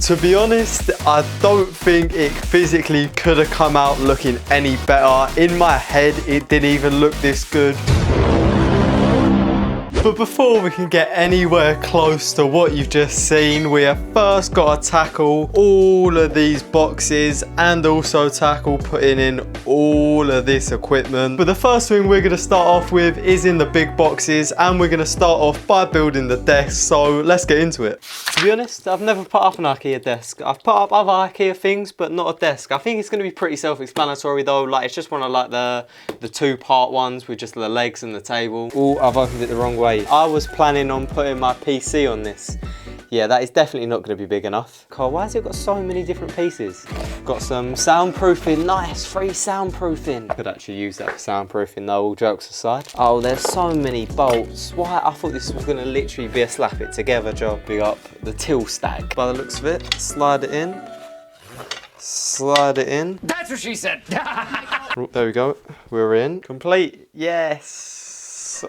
To be honest, I don't think it physically could have come out looking any better. In my head, it didn't even look this good. But before we can get anywhere close to what you've just seen, we have first got to tackle all of these boxes and also tackle putting in all of this equipment. But the first thing we're going to start off with is in the big boxes, and we're going to start off by building the desk. So let's get into it. To be honest, I've never put up an IKEA desk. I've put up other IKEA things, but not a desk. I think it's going to be pretty self-explanatory though. Like, it's just one of like the two-part ones with just the legs and the table. Oh, I've opened it the wrong way. I was planning on putting my PC on this. Yeah, that is definitely not going to be big enough. Carl, why has it got so many different pieces? Got some soundproofing, nice, free soundproofing. Could actually use that for soundproofing though, all jokes aside. Oh, there's so many bolts. Why? I thought this was going to literally be a slap it together job. Big up the till stack. By the looks of it, slide it in. Slide it in. That's what she said. Oh, there we go, we're in. Complete, yes.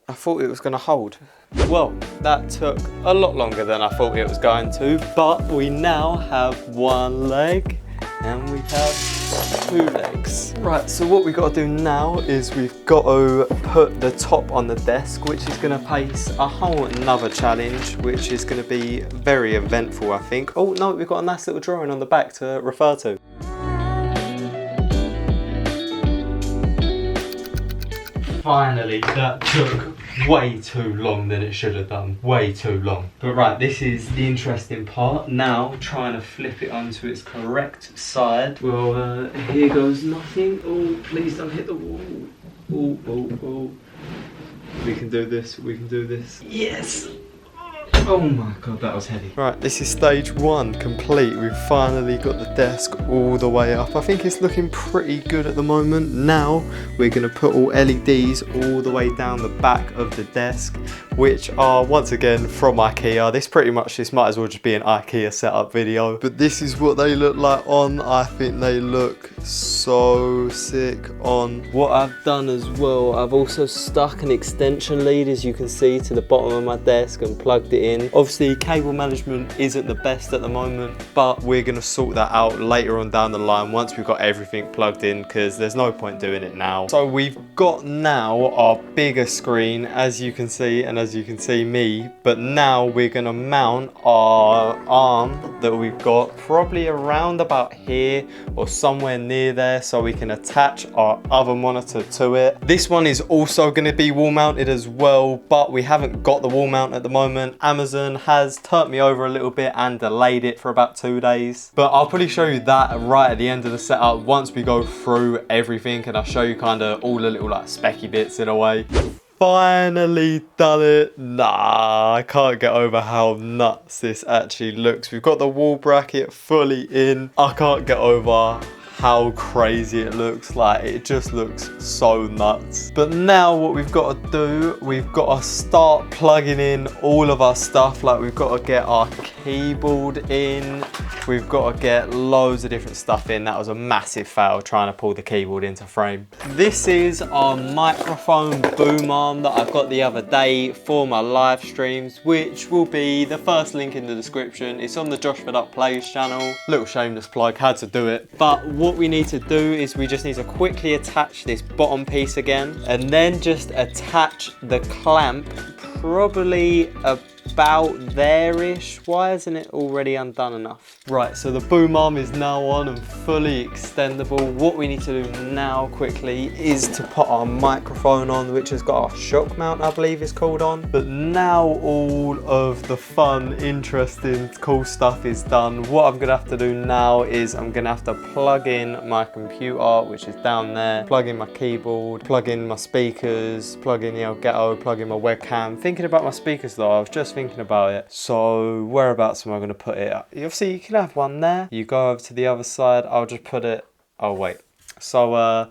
I thought it was going to hold. Well, that took a lot longer than I thought it was going to, but we now have one leg and we have two legs. Right, so what we've got to do now is we've got to put the top on the desk, which is going to face a whole another challenge, which is going to be very eventful, I think. Oh no, we've got a nice little drawing on the back to refer to. Finally, that took way too long than it should have done. Way too long. But right, this is the interesting part. Now, trying to flip it onto its correct side. Well, here goes nothing. Oh, please don't hit the wall. Oh, oh, oh. We can do this, we can do this. Yes! Oh my god, that was heavy. Right, this is stage one complete. We've finally got the desk all the way up. I think it's looking pretty good at the moment. Now we're going to put all LEDs all the way down the back of the desk, which are once again from IKEA. This might as well just be an IKEA setup video. But this is what they look like on. I think they look so sick on. What I've done as well, I've also stuck an extension lead, as you can see, to the bottom of my desk and plugged it in. Obviously, cable management isn't the best at the moment, but we're going to sort that out later on down the line once we've got everything plugged in, because there's no point doing it now. So we've got now our bigger screen, as you can see, and as you can see me, but now we're going to mount our arm that we've got probably around about here or somewhere near there, so we can attach our other monitor to it. This one is also going to be wall mounted as well, but we haven't got the wall mount at the moment. Amazon has turned me over a little bit and delayed it for about 2 days, but I'll probably show you that right at the end of the setup once we go through everything, and I'll show you kind of all the little like specky bits in a way. Finally done it. Nah, I can't get over how nuts this actually looks. We've got the wall bracket fully in. I can't get over how crazy it looks. Like, it just looks so nuts. But now what we've got to do, we've got to start plugging in all of our stuff. Like, we've got to get our keyboard in, we've got to get loads of different stuff in. That was a massive fail trying to pull the keyboard into frame. This is our microphone boom arm that I got the other day for my live streams, which will be the first link in the description. It's on the Josh Fed Up Plays channel. Little shameless plug, had to do it. But what we need to do is we just need to quickly attach this bottom piece again, and then just attach the clamp probably about there-ish. Why isn't it already undone enough? Right, so the boom arm is now on and fully extendable. What we need to do now quickly is to put our microphone on, which has got our shock mount, I believe it's called, on. But now all of the fun, interesting, cool stuff is done. What I'm gonna have to do now is I'm gonna have to plug in my computer, which is down there, plug in my keyboard, plug in my speakers, plug in the Elgato, plug in my webcam. Thinking about my speakers though, I was just thinking about it. So whereabouts am I gonna put it? Obviously you can have one there. You go over to the other side, I'll just put it, oh wait. So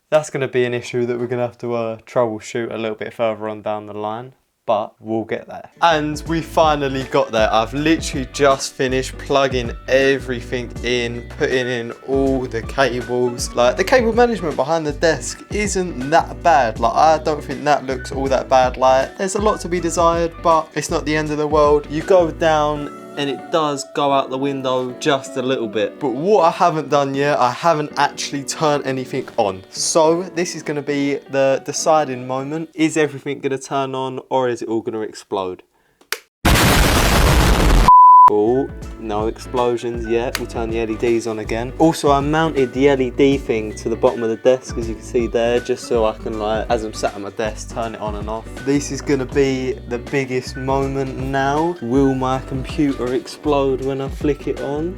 that's gonna be an issue that we're gonna have to troubleshoot a little bit further on down the line. but we'll get there. And we finally got there. I've literally just finished plugging everything in, putting in all the cables. Like, the cable management behind the desk isn't that bad. Like, I don't think that looks all that bad. Like, there's a lot to be desired, but it's not the end of the world. You go down and it does go out the window just a little bit. But what I haven't done yet, I haven't actually turned anything on. So this is gonna be the deciding moment. Is everything gonna turn on, or is it all gonna explode? Oh, no explosions yet. We'll turn the LEDs on again. Also, I mounted the LED thing to the bottom of the desk, as you can see there, just so I can, like, as I'm sat at my desk, turn it on and off. This is gonna be the biggest moment now. Will my computer explode when I flick it on?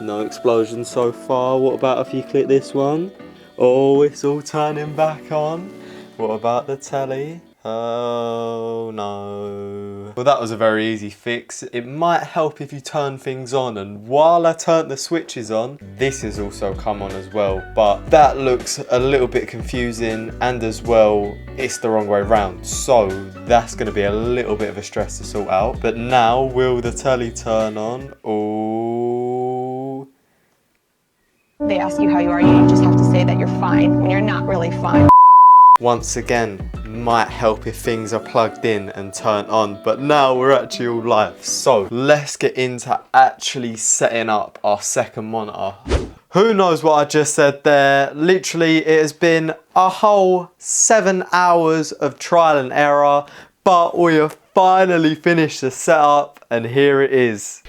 No explosion so far. What about if you click this one? Oh, it's all turning back on. What about the telly? Oh no. Well, that was a very easy fix. It might help if you turn things on, and while I turned the switches on, this has also come on as well, but that looks a little bit confusing, and as well, it's the wrong way round, so that's going to be a little bit of a stress to sort out. But now, will the telly turn on? Oh. They ask you how you are, you just have to say that you're fine when you're not really fine. Once again, might help if things are plugged in and turned on, but now we're actually all live. So let's get into actually setting up our second monitor. Who knows what I just said there? Literally, it has been a whole 7 hours of trial and error, but we have finally finished the setup, and here it is.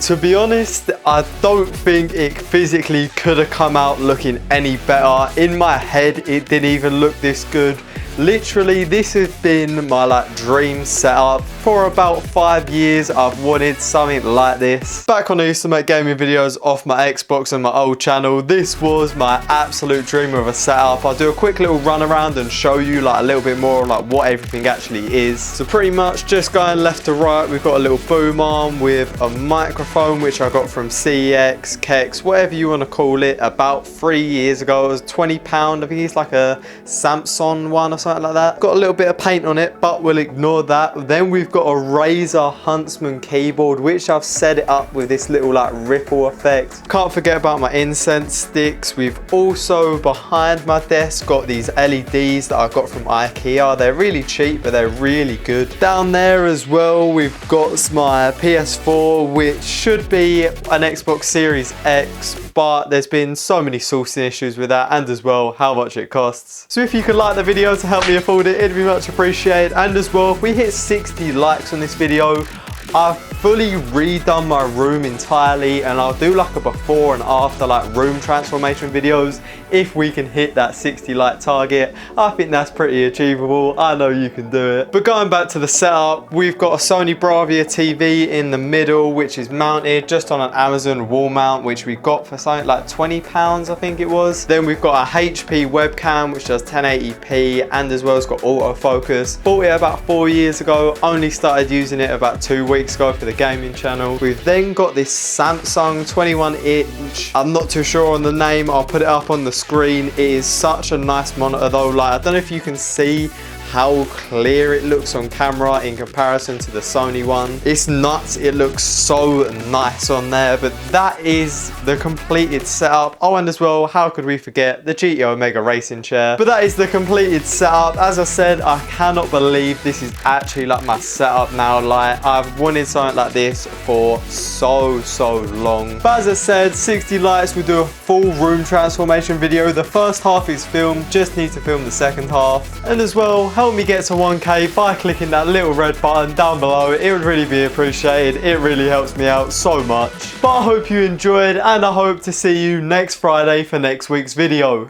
To be honest, I don't think it physically could have come out looking any better. In my head, it didn't even look this good. Literally, this has been my dream setup. For about 5 years, I've wanted something like this. Back when I used to make gaming videos off my Xbox and my old channel, this was my absolute dream of a setup. I'll do a quick little run around and show you a little bit more what everything actually is. So pretty much just going left to right, we've got a little boom arm with a microphone, which I got from CEX, Kex, whatever you want to call it, about 3 years ago. It was £20. I think it's like a Samsung one or something like that. Got a little bit of paint on it, but we'll ignore that. Then we've got a Razer Huntsman keyboard, which I've set it up with this little ripple effect. Can't forget about my incense sticks. We've also behind my desk got these LEDs that I got from IKEA. They're really cheap, but they're really good. Down there as well, we've got my PS4, which should be an Xbox Series X, but there's been so many sourcing issues with that, and as well how much it costs. So if you could like the video to help me afford it, it'd be much appreciated. And as well, if we hit 60 likes on this video, I've fully redone my room entirely, and I'll do a before and after room transformation videos if we can hit that 60 like target. I think that's pretty achievable. I know you can do it. But going back to the setup, we've got a Sony Bravia TV in the middle, which is mounted just on an Amazon wall mount, which we got for something like £20, I think it was. Then we've got a HP webcam, which does 1080p, and as well it's got autofocus. Bought it about 4 years ago, only started using it about 2 weeks ago for the gaming channel. We've then got this Samsung 21-inch. I'm not too sure on the name. I'll put it up on the screen. It is such a nice monitor though. I don't know if you can see how clear it looks on camera in comparison to the Sony one. It's nuts. It looks so nice on there, but that is the completed setup. Oh, and as well, how could we forget the GT Omega racing chair? But that is the completed setup. As I said, I cannot believe this is actually my setup now. I've wanted something like this for so long. But as I said, 60 likes, we'll do a full room transformation video. The first half is filmed, just need to film the second half. And as well, help me get to 1K by clicking that little red button down below. It would really be appreciated. It really helps me out so much. But I hope you enjoyed, and I hope to see you next Friday for next week's video.